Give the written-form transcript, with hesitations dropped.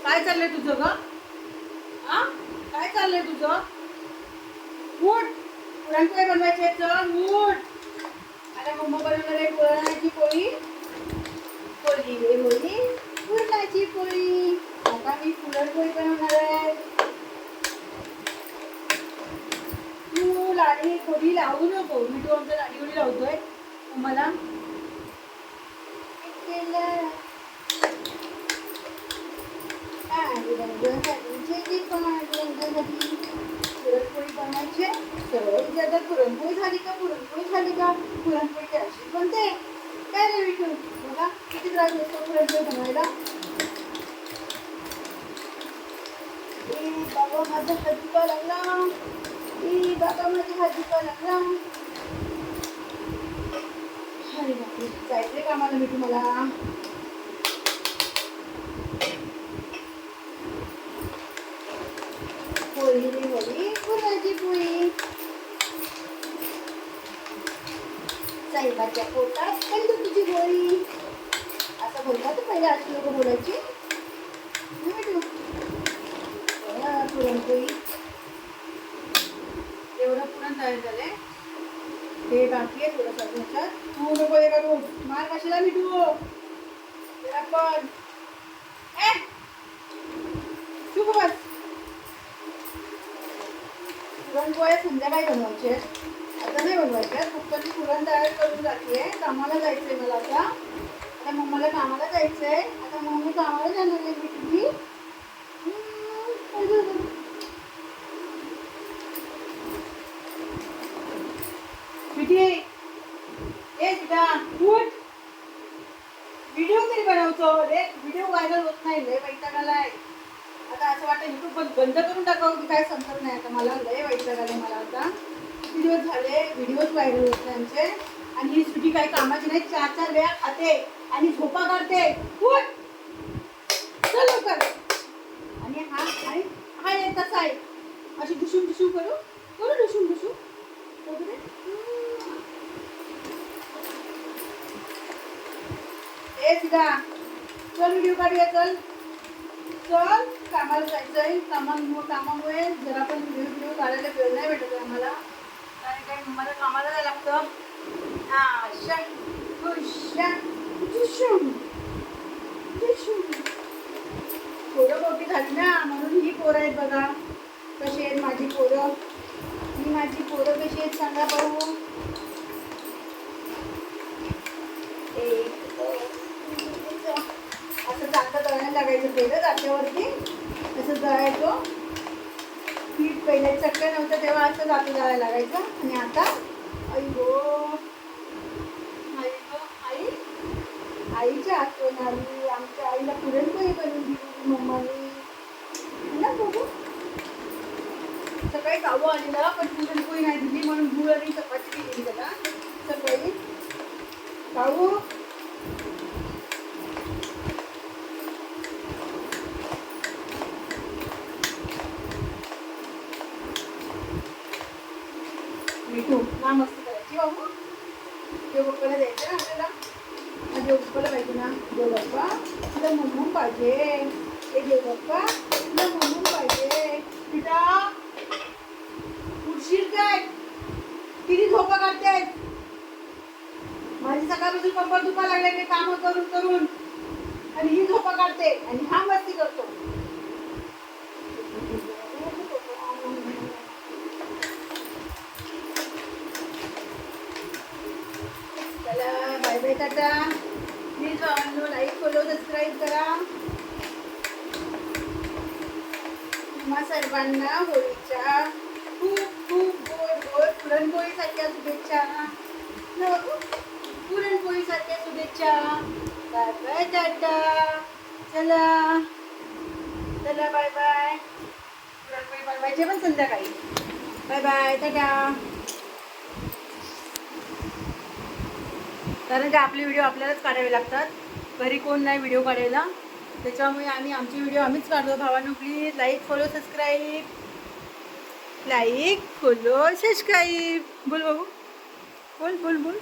काय चाललंय तुझं ग? आ काय चाललंय तुझं? उठ, पुरणपोळी बनवायची, चल उठ. आता मम्मा बनवणार आहे पुरणाची पोळी. पोळी रे होळी पुरणाची पोळी. आता मी पुरणपोळी बनवणार आहे. तू लाडी गोडी लावू नको. मी तू आमच्या लाडी गोडी लावतोय मला. पुरणपोळी बनवायची. सर्व विचारतात पुरणपोळी झाली का, पुरणपोळी झाली का, पुरणपोळी अशी बनते काय रे विठू. बघा किती त्रास होतो पुरणपोळी बनवायला. बाबा माझा हात दुखा लागला. बाबा माझा हात दुखा लागला. अरे बापरे, जायचंय कामाला मिठू मला. पोळी रे होळी पुरणाची पोळी. साहेबाच्या पोटात पण तुझी गोळी असं बोलतात पहिले अशी लोक बोलायची. पुरणपोळी एवढं पुरण तयार झाले. हे बाकी आहे थोडंसं ह्याच्यात. तू नको हे करू, मार कशाला मिठू. पण चुप बस. पुरणपोळ्या संध्याकाळी बनवायचे, आता नाही बनवायचे. फक्त मी पुरण तयार करून जाते. कामाला जायचंय मला आता. आता मम्माला कामाला जायचंय. आता मम्मी कामाला जाणार आहे मी तुझी. ए सीता उठ. व्हिडिओ तरी बनवतो रे. व्हिडिओ व्हायरल होत नाही. लय वैताग आलाय आता. असं वाटतं युट्यूब बंद करून टाकावं की काय समजत नाही आता मला. लय वैताग आलाय मला आता. किती दिवस झाले व्हिडिओज व्हायरल होत नाही आमचे. आणि ही सुटी काही कामाची नाही. 4-4 वेळा खाते आणि झोपा काढते. उठ चल लवकर. आणि हा येतच आहे. अशी डुशूम डुशूम करू डुशूम डुशूम वगैरे. ए सीता चल व्हिडिओ काढूया. चल चल कामाला जायचंय. कामामुळे जरा पण व्हिडिओ काढायला वेळ नाही भेटत आम्हाला. कारण काय मला कामाला जायला लागतं. पोरं मोठी झाली ना म्हणून ही पोरं आहेत बघा. कशी आहेत माझी पोरं. ही माझी पोरं कशी आहेत सांगा भाऊ. असं चांगलं दळायला लागायचं. पहिलं जात्यावरती असं दळायचो. पीठ पहिले चटकं नव्हतं तेव्हा असं जातं दळायला लागायचं. आणि आता आई आईच्या आठवण आली. आमच्या आईला पुरणपोळी बनवून दिली मम्माने ना बघू. सकाळी कावू आलेला पण पुरणपोळी नाही दिली म्हणून गुळ आणि चपाती दिली त्याला सकाळी. कावू मिठू ना मस्ती करायची बाबू. देवबाप्पाला द्यायचं ना आपल्याला. देवबाप्पाला पाहिजे ना. देवबाप्पा तुला मम्मू पाहिजे. हे देवबाप्पा तुला मम्मू पाहिजे. सीता उठशील काय. किती झोपा काढते. माझी सकाळपासून कंबर दुखा लागले ते काम करून करून. आणि ही झोपा काढते आणि हा मस्ती करतो. चला bye bye tata. Please like follow subscribe करा. तुम्हा सर्वांना होळीच्या खूप खूप गोड गोड पुरणपोळीसारख्या शुभेच्छा. पुरणपोळीसारख्या शुभेच्छा. Bye bye tata. चला चला बाय बाय. पुरणपोळी बनवायची पण संध्याकाळी. Bye bye tata. कारण की आपले व्हिडिओ आपल्यालाच काढावे लागतात. घरी कोण नाही व्हिडिओ काढायला. त्याच्यामुळे आमचे व्हिडिओ आम्हीच काढतो. भावांनो please like follow subscribe. Like follow subscribe. बोल बाबू बोल बोल बोल.